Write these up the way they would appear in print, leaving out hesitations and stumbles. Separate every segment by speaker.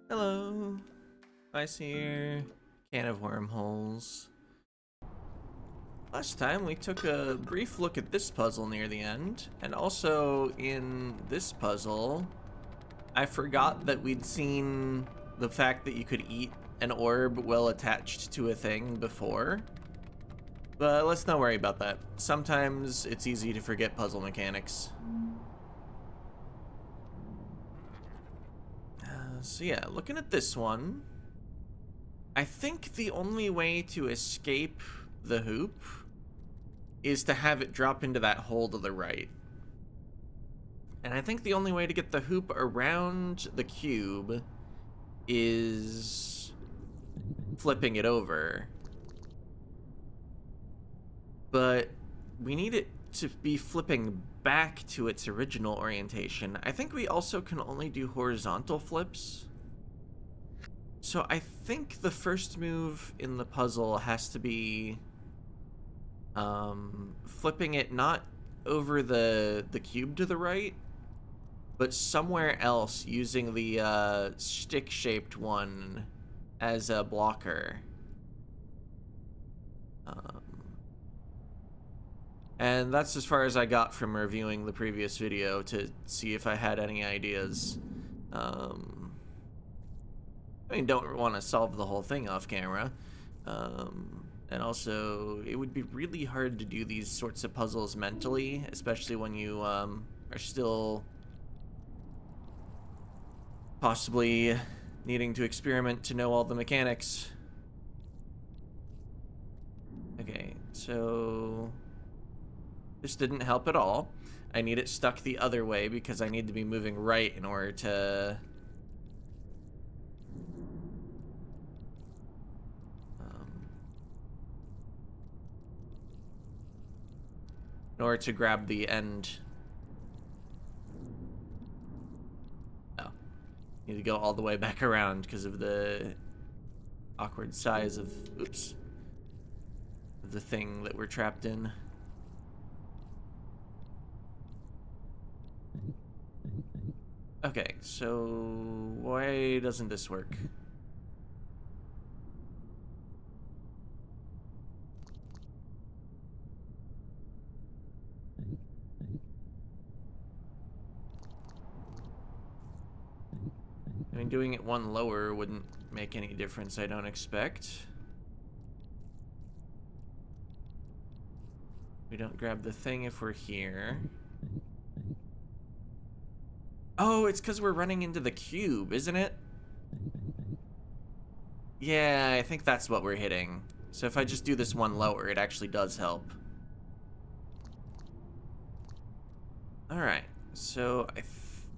Speaker 1: Hello, Ice here. Can of wormholes. Last time we took a brief look at this puzzle near the end, and also in this puzzle, I forgot that we'd seen the fact that you could eat an orb well attached to a thing before. But let's not worry about that. Sometimes it's easy to forget puzzle mechanics. So yeah, looking at this one, I think the only way to escape the hoop is to have it drop into that hole to the right. And I think the only way to get the hoop around the cube is flipping it over. But we need it to be flipping back to its original orientation. I think we also can only do horizontal flips. So I think the first move in the puzzle has to be flipping it not over the cube to the right, but somewhere else, using the stick-shaped one as a blocker. And that's as far as I got from reviewing the previous video to see if I had any ideas. I mean, don't want to solve the whole thing off camera. And also, it would be really hard to do these sorts of puzzles mentally, especially when you are still possibly needing to experiment to know all the mechanics. Okay, so this didn't help at all. I need it stuck the other way because I need to be moving right in order to grab the end. Oh, need to go all the way back around because of the awkward size of, oops, of the thing that we're trapped in. Okay, so why doesn't this work? I mean, doing it one lower wouldn't make any difference, I don't expect. We don't grab the thing if we're here. Oh, it's because we're running into the cube, isn't it? Yeah, I think that's what we're hitting. So if I just do this one lower, it actually does help. Alright, so I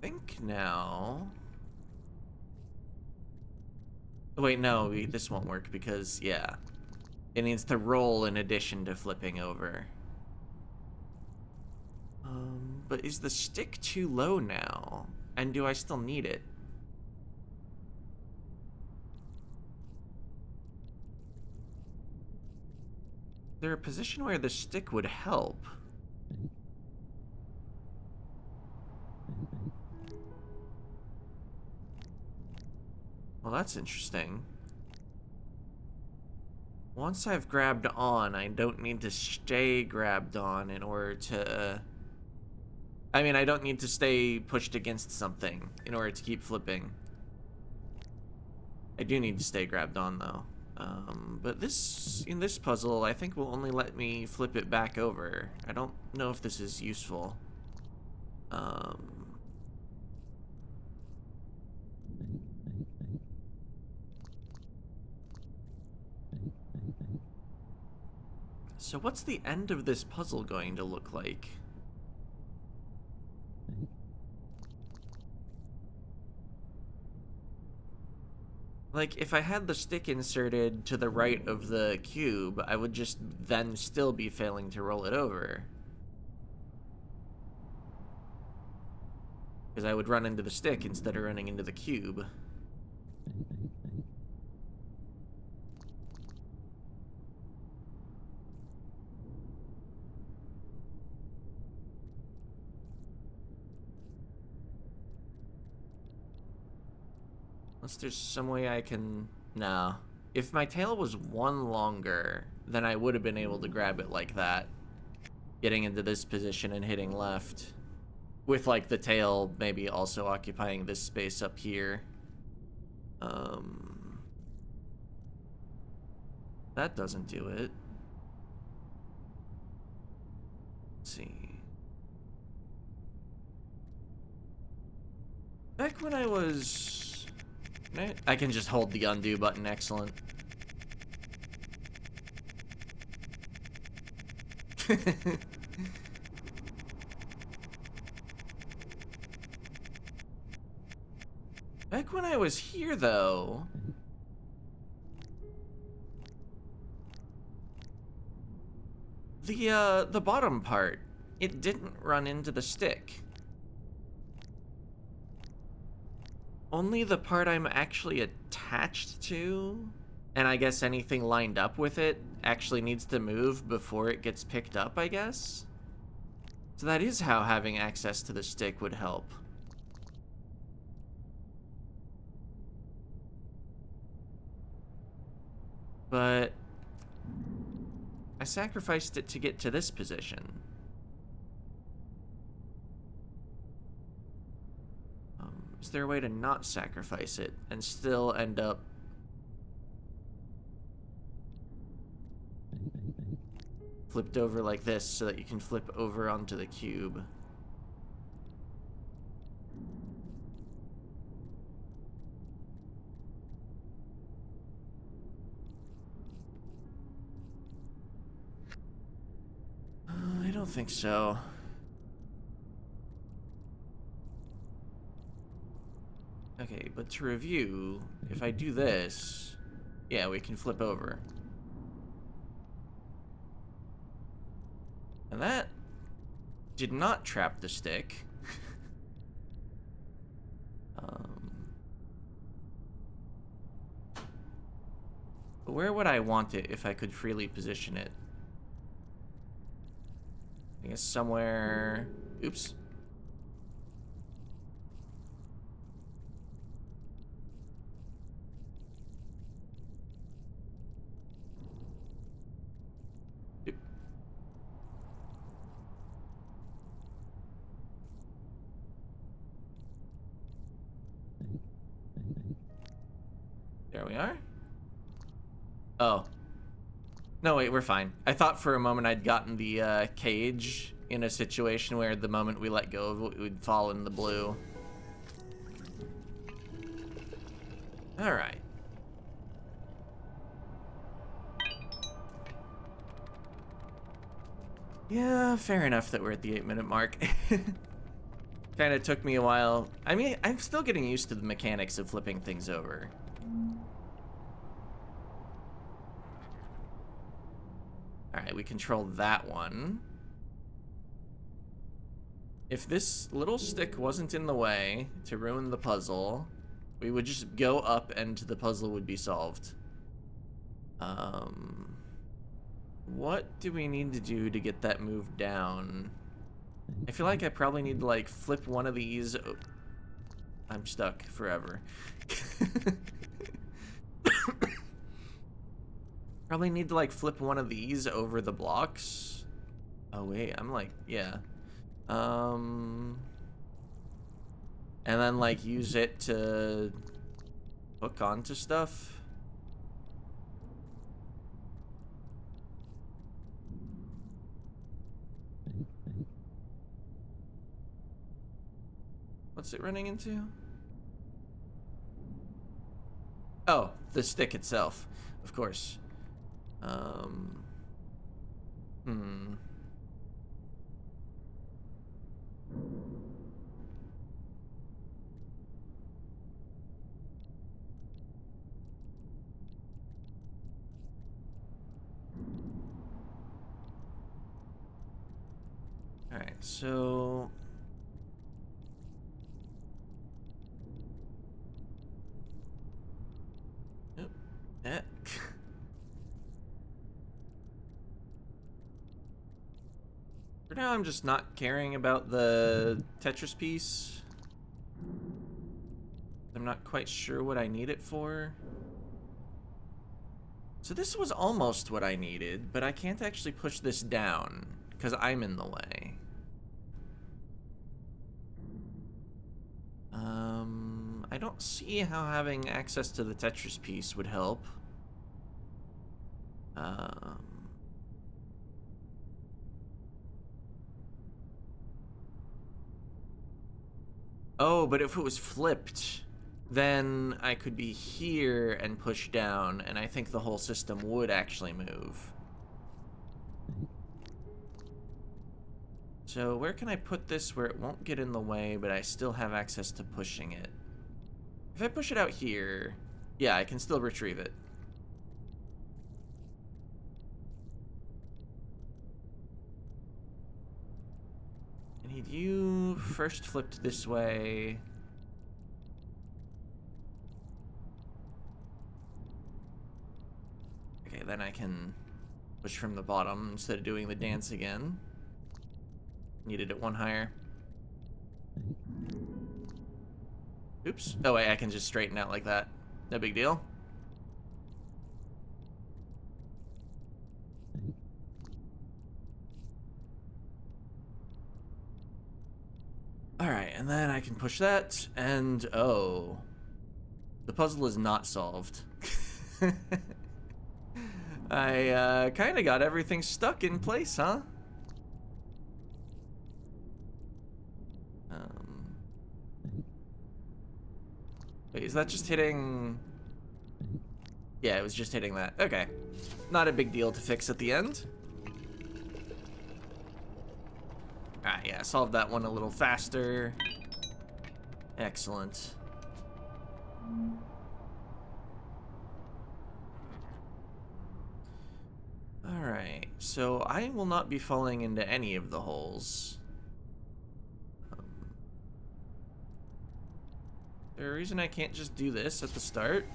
Speaker 1: think now... Oh, wait, no, this won't work because, yeah. It needs to roll in addition to flipping over. But is the stick too low now? And do I still need it? Is there a position where the stick would help? Well, that's interesting. Once I've grabbed on, I don't need to stay grabbed on in order to... I mean, I don't need to stay pushed against something in order to keep flipping. I do need to stay grabbed on, though. But in this puzzle, I think will only let me flip it back over. I don't know if this is useful. So what's the end of this puzzle going to look like? Like, if I had the stick inserted to the right of the cube, I would just then still be failing to roll it over. Because I would run into the stick instead of running into the cube. Unless there's some way I can... No. If my tail was one longer, then I would have been able to grab it like that. Getting into this position and hitting left. With, like, the tail maybe also occupying this space up here. That doesn't do it. Let's see. Back when I was... I can just hold the undo button, excellent. Back when I was here, though... The bottom part, it didn't run into the stick. Only the part I'm actually attached to, and I guess anything lined up with it, actually needs to move before it gets picked up, I guess? So that is how having access to the stick would help. But I sacrificed it to get to this position. Is there a way to not sacrifice it and still end up flipped over like this so that you can flip over onto the cube? I don't think so. Okay, but to review, if I do this, yeah, we can flip over. And that did not trap the stick. But where would I want it if I could freely position it? I guess somewhere... Oops. There we are. Oh. No, wait, we're fine. I thought for a moment I'd gotten the cage in a situation where the moment we let go of it, it would fall in the blue. Alright. Yeah, fair enough that we're at the 8-minute mark. Kind of took me a while. I mean, I'm still getting used to the mechanics of flipping things over. Alright, we control that one. If this little stick wasn't in the way to ruin the puzzle, we would just go up and the puzzle would be solved. What do we need to do to get that moved down? I feel like I probably need to, like, flip one of these... Oh, I'm stuck forever. Probably need to, like, flip one of these over the blocks. Oh, wait, I'm like, yeah. And then, like, use it to hook onto stuff. What's it running into? Oh, the stick itself, of course. Alright, so... For now, I'm just not caring about the Tetris piece. I'm not quite sure what I need it for. So this was almost what I needed, but I can't actually push this down because I'm in the way. I don't see how having access to the Tetris piece would help. Oh, but if it was flipped, then I could be here and push down, and I think the whole system would actually move. So where can I put this where it won't get in the way, but I still have access to pushing it? If I push it out here, yeah, I can still retrieve it. I need you first flipped this way. Okay, then I can push from the bottom instead of doing the dance again. Needed it one higher. Oops. Oh wait, I can just straighten out like that. No big deal. Alright, and then I can push that, and oh. The puzzle is not solved. I kinda got everything stuck in place, huh? Wait, is that just hitting... Yeah, it was just hitting that. Okay. Not a big deal to fix at the end. Ah, yeah, solved that one a little faster. Excellent. Alright, so I will not be falling into any of the holes. Is there a reason I can't just do this at the start?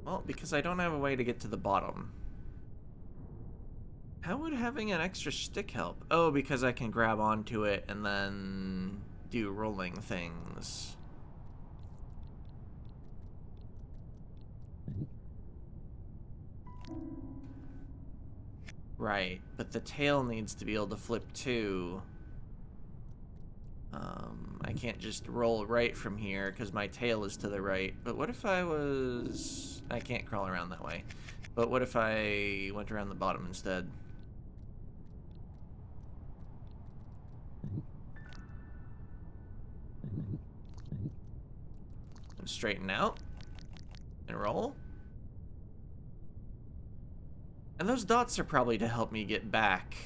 Speaker 1: Well, because I don't have a way to get to the bottom. How would having an extra stick help? Oh, because I can grab onto it and then do rolling things. Right, but the tail needs to be able to flip too. I can't just roll right from here because my tail is to the right. But what if I was... I can't crawl around that way. But what if I went around the bottom instead? And straighten out. And roll. And those dots are probably to help me get back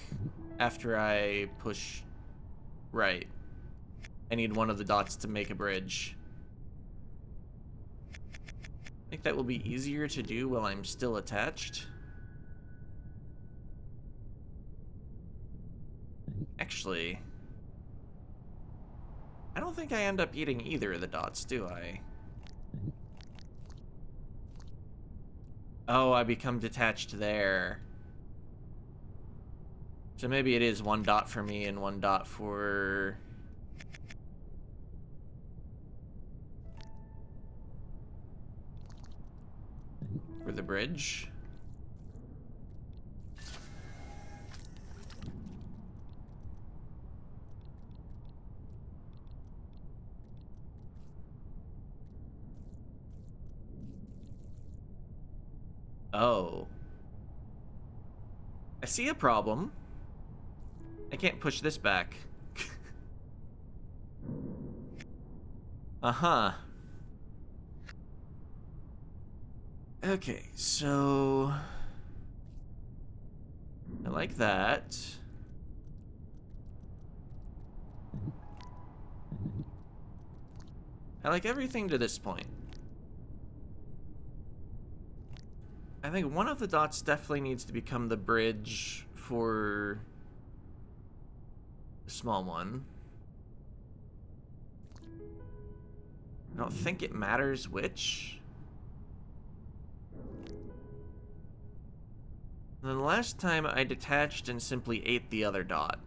Speaker 1: after I push right. I need one of the dots to make a bridge. I think that will be easier to do while I'm still attached. Actually, I don't think I end up eating either of the dots, do I? Oh, I become detached there. So maybe it is one dot for me and one dot for... for the bridge. Oh. I see a problem. I can't push this back. Uh-huh. Okay, so... I like that. I like everything to this point. I think one of the dots definitely needs to become the bridge for the small one. I don't think it matters which. And then the last time I detached and simply ate the other dot.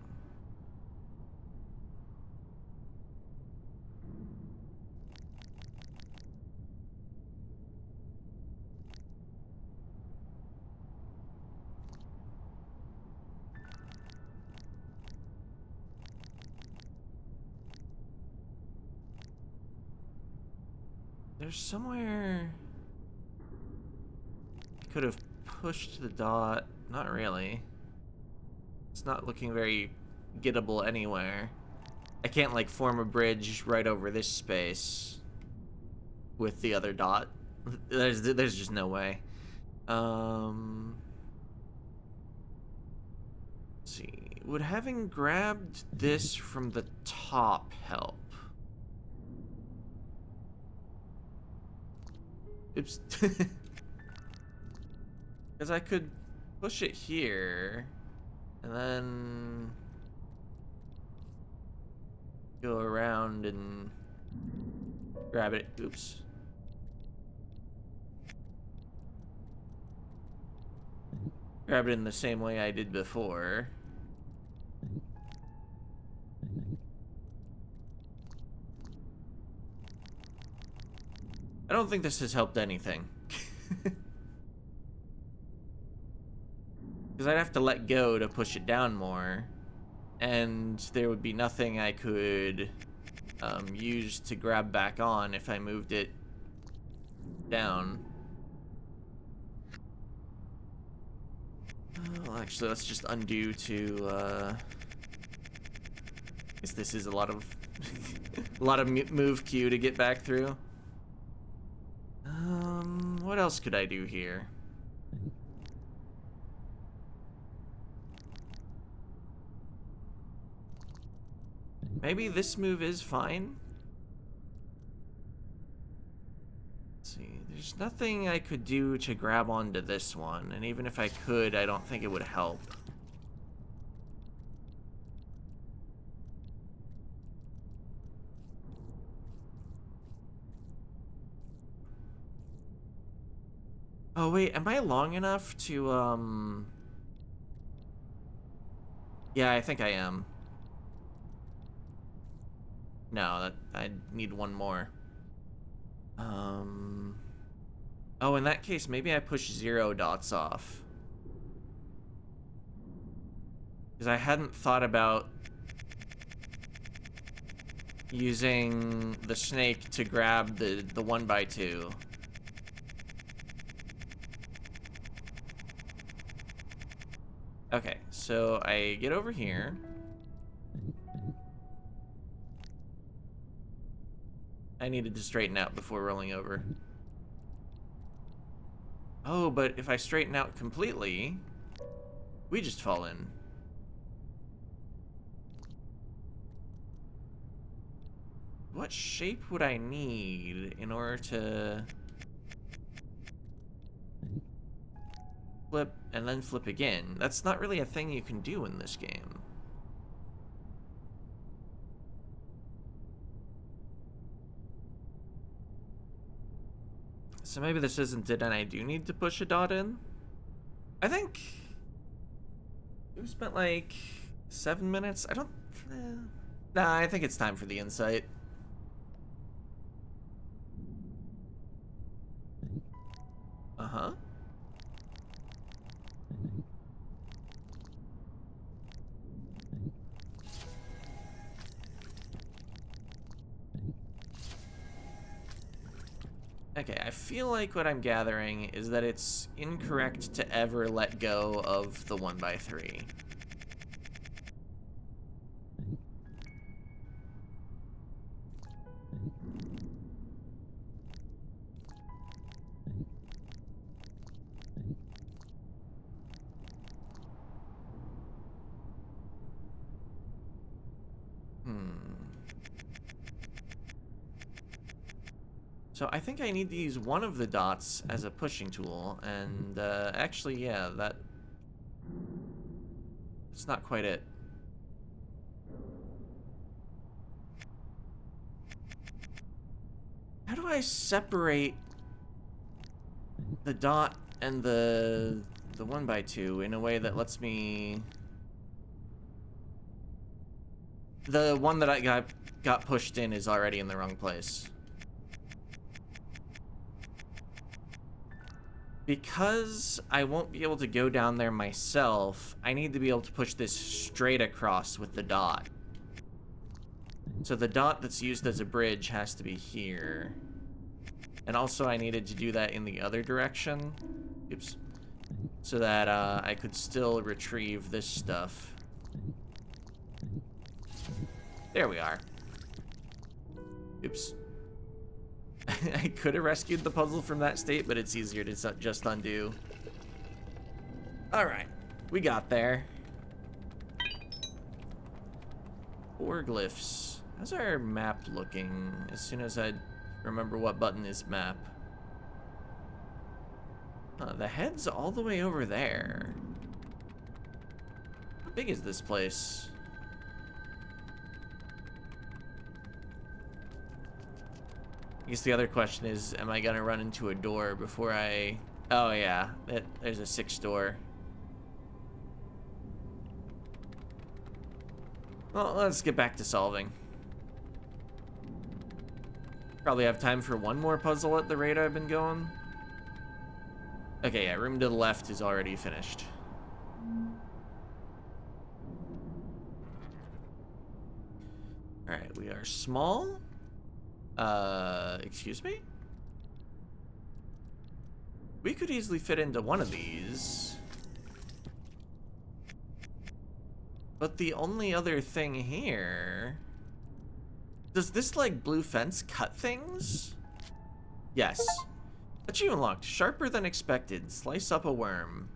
Speaker 1: There's somewhere I could have pushed the dot. Not really. It's not looking very gettable anywhere. I can't, like, form a bridge right over this space with the other dot. There's just no way. Let's see. Would having grabbed this from the top help? Oops. Because I could push it here, and then go around and grab it. Oops. Grab it in the same way I did before. I don't think this has helped anything. Because I'd have to let go to push it down more, and there would be nothing I could use to grab back on if I moved it down. Well, actually, let's just undo to, I guess this is a lot of a lot of move queue to get back through. What else could I do here? Maybe this move is fine. Let's see. There's nothing I could do to grab onto this one, and even if I could, I don't think it would help. Oh wait, am I long enough to Yeah, I think I am. No, I need one more. Oh, in that case, maybe I push 0 dots off. Because I hadn't thought about using the snake to grab the 1x2. Okay, so I get over here. I needed to straighten out before rolling over. Oh, but if I straighten out completely, we just fall in. What shape would I need in order to flip and then flip again? That's not really a thing you can do in this game. So maybe this isn't it and I do need to push a dot in? I think we spent like 7 minutes. I don't... Nah, I think it's time for the insight. Uh-huh. Okay, I feel like what I'm gathering is that it's incorrect to ever let go of the 1x3. So I think I need to use one of the dots as a pushing tool, and actually, yeah, that's not quite it. How do I separate the dot and the 1x2 in a way that lets me... The one that I got pushed in is already in the wrong place. Because I won't be able to go down there myself, I need to be able to push this straight across with the dot. So the dot that's used as a bridge has to be here. And also I needed to do that in the other direction. Oops. So that I could still retrieve this stuff. There we are. Oops. I could have rescued the puzzle from that state, but it's easier to just undo. Alright, we got there. 4 glyphs. How's our map looking? As soon as I remember what button is map. The head's all the way over there. How big is this place? I guess the other question is, am I gonna run into a door before I... Oh yeah, there's a 6th door. Well, let's get back to solving. Probably have time for one more puzzle at the rate I've been going. Okay, yeah, room to the left is already finished. Alright, we are small. Excuse me? We could easily fit into one of these. But the only other thing here... Does this, like, blue fence cut things? Yes. Achievement unlocked. Sharper than expected. Slice up a worm.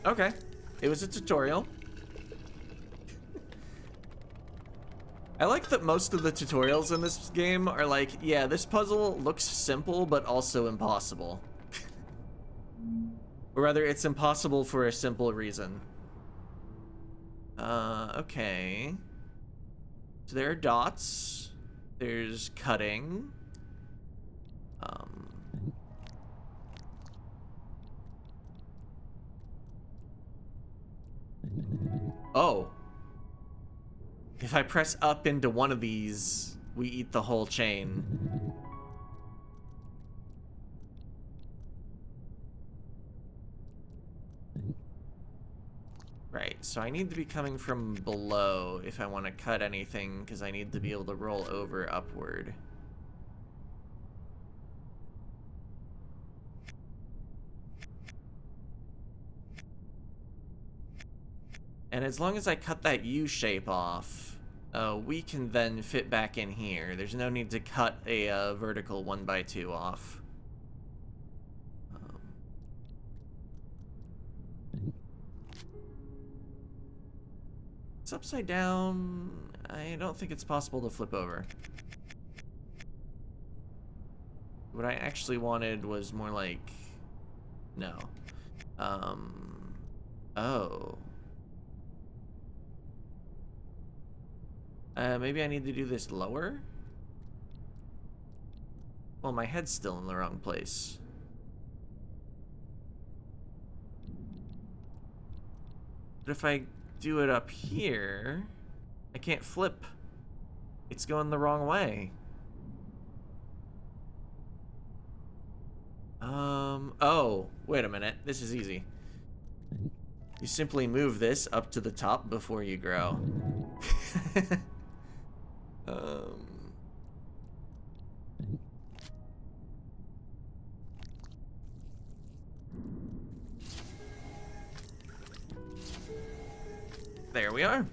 Speaker 1: Okay. It was a tutorial. I like that most of the tutorials in this game are like, yeah, this puzzle looks simple, but also impossible. Or rather, it's impossible for a simple reason. Okay. So there are dots. There's cutting. Oh. If I press up into one of these, we eat the whole chain. Right, so I need to be coming from below if I want to cut anything, because I need to be able to roll over upward. And as long as I cut that U shape off, we can then fit back in here. There's no need to cut a vertical 1x2 off. It's upside down. I don't think it's possible to flip over. What I actually wanted was more like... No. Oh. Maybe I need to do this lower? Well, my head's still in the wrong place. But if I do it up here, I can't flip. It's going the wrong way. Oh, wait a minute. This is easy. You simply move this up to the top before you grow. There we are.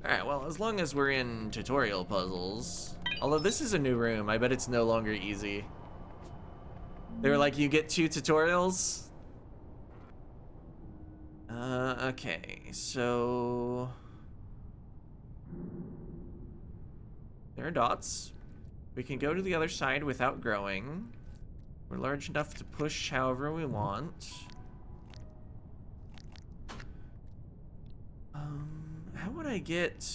Speaker 1: Alright, well, as long as we're in tutorial puzzles. Although this is a new room, I bet it's no longer easy. They were like, you get 2 tutorials? Okay, so... There are dots. We can go to the other side without growing. We're large enough to push however we want. How would I get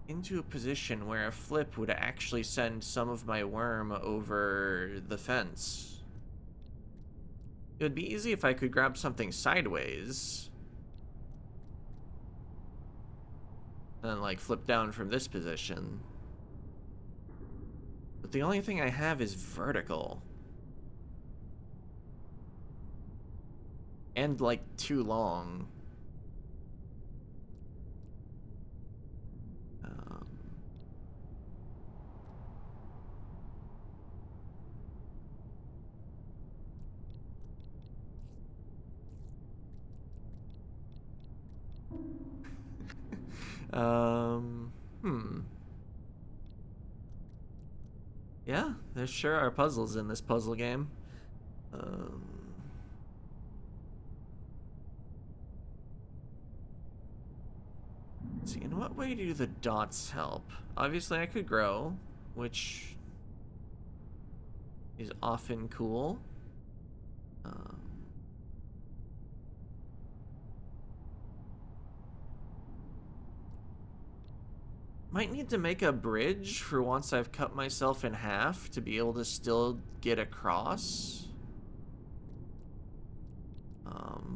Speaker 1: into a position where a flip would actually send some of my worm over the fence? It would be easy if I could grab something sideways. And then, like, flip down from this position. But the only thing I have is vertical. And, like, too long. Hmm. Yeah, there sure are puzzles in this puzzle game. Um, let's see, in what way do the dots help? Obviously, I could grow, which is often cool. Um, might need to make a bridge for once I've cut myself in half to be able to still get across.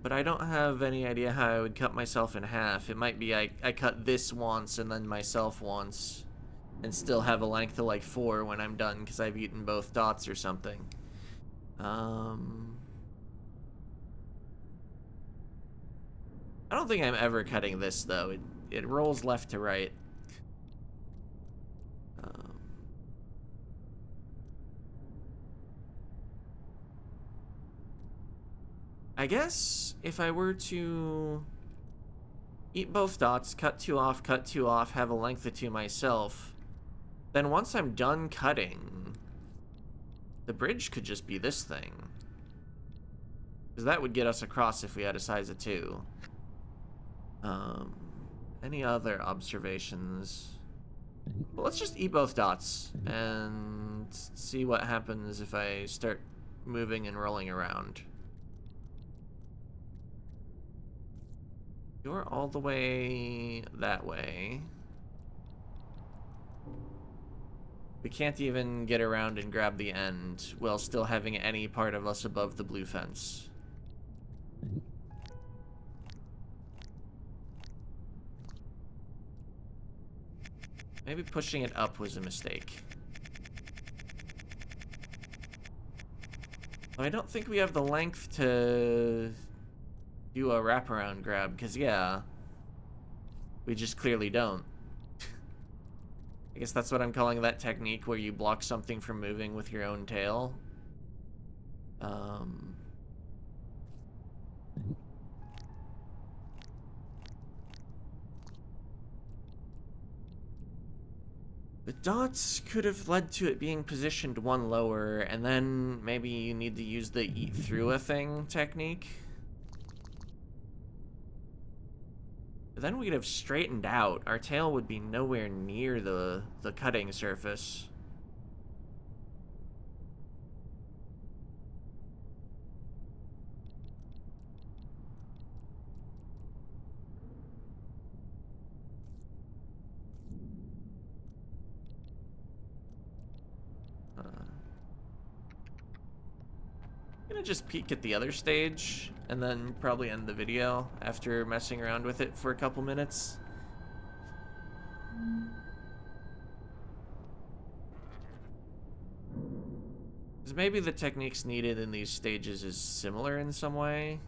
Speaker 1: But I don't have any idea how I would cut myself in half. It might be I cut this once and then myself once and still have a length of like 4 when I'm done because I've eaten both dots or something. I don't think I'm ever cutting this though. It rolls left to right. Um, I guess if I were to eat both dots, cut 2 off, have a length of 2 myself, then once I'm done cutting, the bridge could just be this thing. Because that would get us across if we had a size of 2. Any other observations? Well, let's just eat both dots and see what happens if I start moving and rolling around. You're all the way that way. We can't even get around and grab the end while still having any part of us above the blue fence. Maybe pushing it up was a mistake. I don't think we have the length to do a wraparound grab, because yeah, we just clearly don't. I guess that's what I'm calling that technique where you block something from moving with your own tail. The dots could have led to it being positioned 1 lower, and then maybe you need to use the eat through a thing technique. But then we'd have straightened out. Our tail would be nowhere near the cutting surface. I'm gonna just peek at the other stage and then probably end the video after messing around with it for a couple minutes. Because maybe the techniques needed in these stages is similar in some way.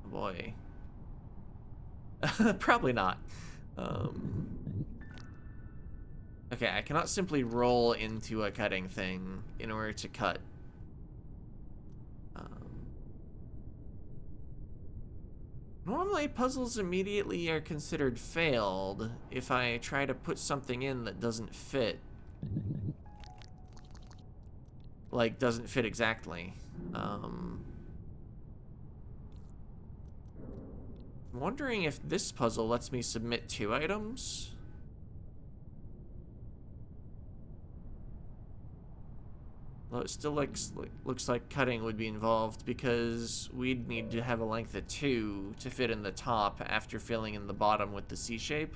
Speaker 1: Oh boy. Probably not. Okay, I cannot simply roll into a cutting thing in order to cut. Normally, puzzles immediately are considered failed if I try to put something in that doesn't fit. Like, doesn't fit exactly. I'm wondering if this puzzle lets me submit 2 items. Well, it still looks like cutting would be involved because we'd need to have a length of 2 to fit in the top after filling in the bottom with the C shape,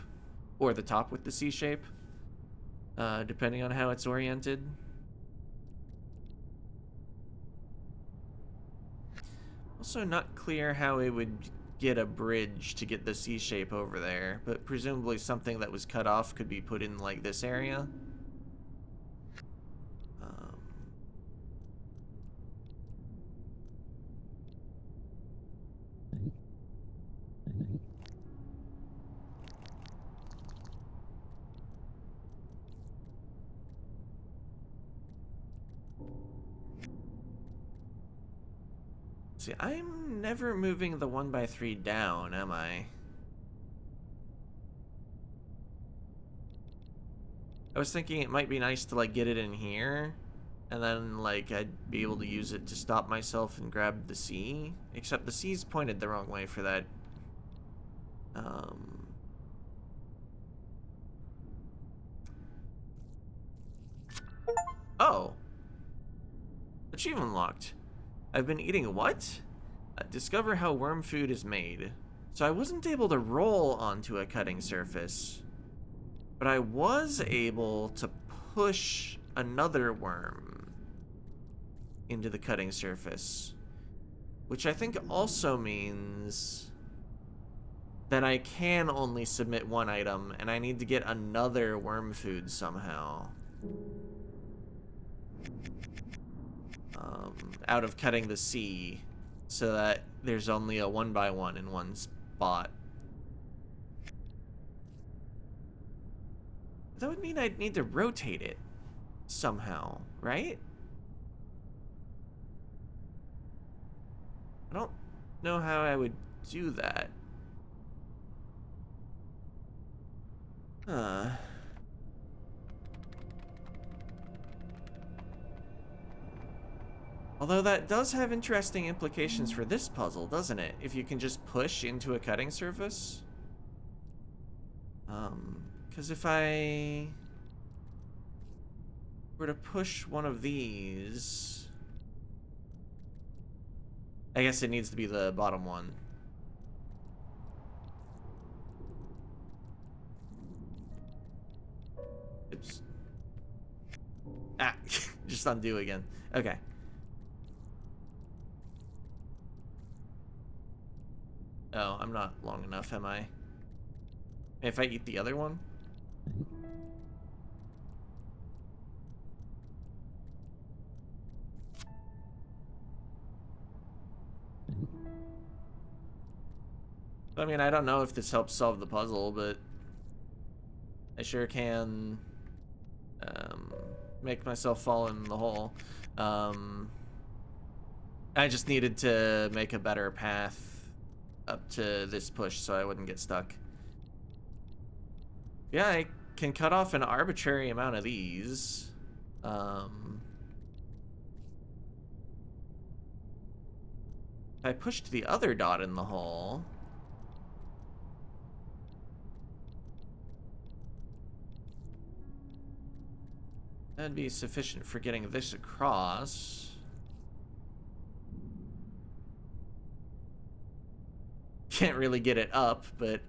Speaker 1: or the top with the C shape, depending on how it's oriented. Also not clear how it would get a bridge to get the C shape over there, but presumably something that was cut off could be put in like this area. See, I'm never moving the 1x3 down, am I? I was thinking it might be nice to like get it in here, and then like I'd be able to use it to stop myself and grab the C. Except the C's pointed the wrong way for that. Oh. Achievement unlocked. I've been eating what? Discover how worm food is made. So I wasn't able to roll onto a cutting surface, but I was able to push another worm into the cutting surface, which I think also means that I can only submit one item, and I need to get another worm food somehow. Out of cutting the C, so that there's only a 1x1 in one spot. That would mean I'd need to rotate it somehow, right? I don't know how I would do that. Although that does have interesting implications for this puzzle, doesn't it? If you can just push into a cutting surface. Because if I were to push one of these, I guess it needs to be the bottom one. Oops. Ah, just undo again. Okay. Oh, I'm not long enough, am I? If I eat the other one? I mean, I don't know if this helps solve the puzzle, but I sure can make myself fall in the hole. I just needed to make a better path up to this push so I wouldn't get stuck. Yeah, I can cut off an arbitrary amount of these. If I pushed the other dot in the hole, that'd be sufficient for getting this across. Can't really get it up, but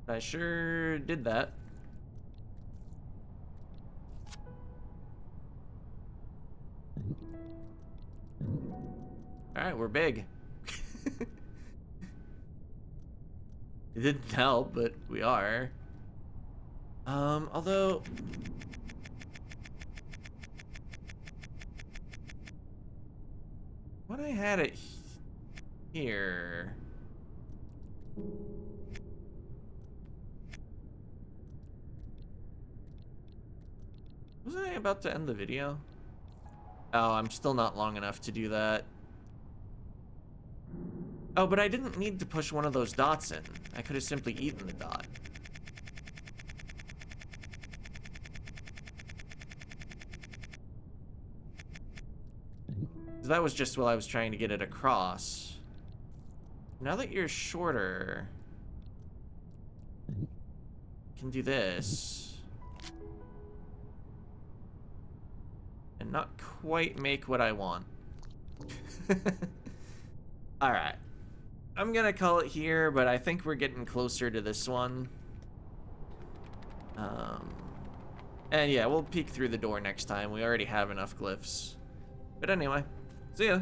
Speaker 1: I sure did that. Alright, we're big. It didn't help, but we are. Although when I had it here, wasn't I about to end the video? Oh, I'm still not long enough to do that. Oh, but I didn't need to push one of those dots in. I could have simply eaten the dot. So that was just while I was trying to get it across. Now that you're shorter, you can do this. And not quite make what I want. Alright. I'm gonna call it here, but I think we're getting closer to this one. And yeah, we'll peek through the door next time. We already have enough glyphs. But anyway, see ya.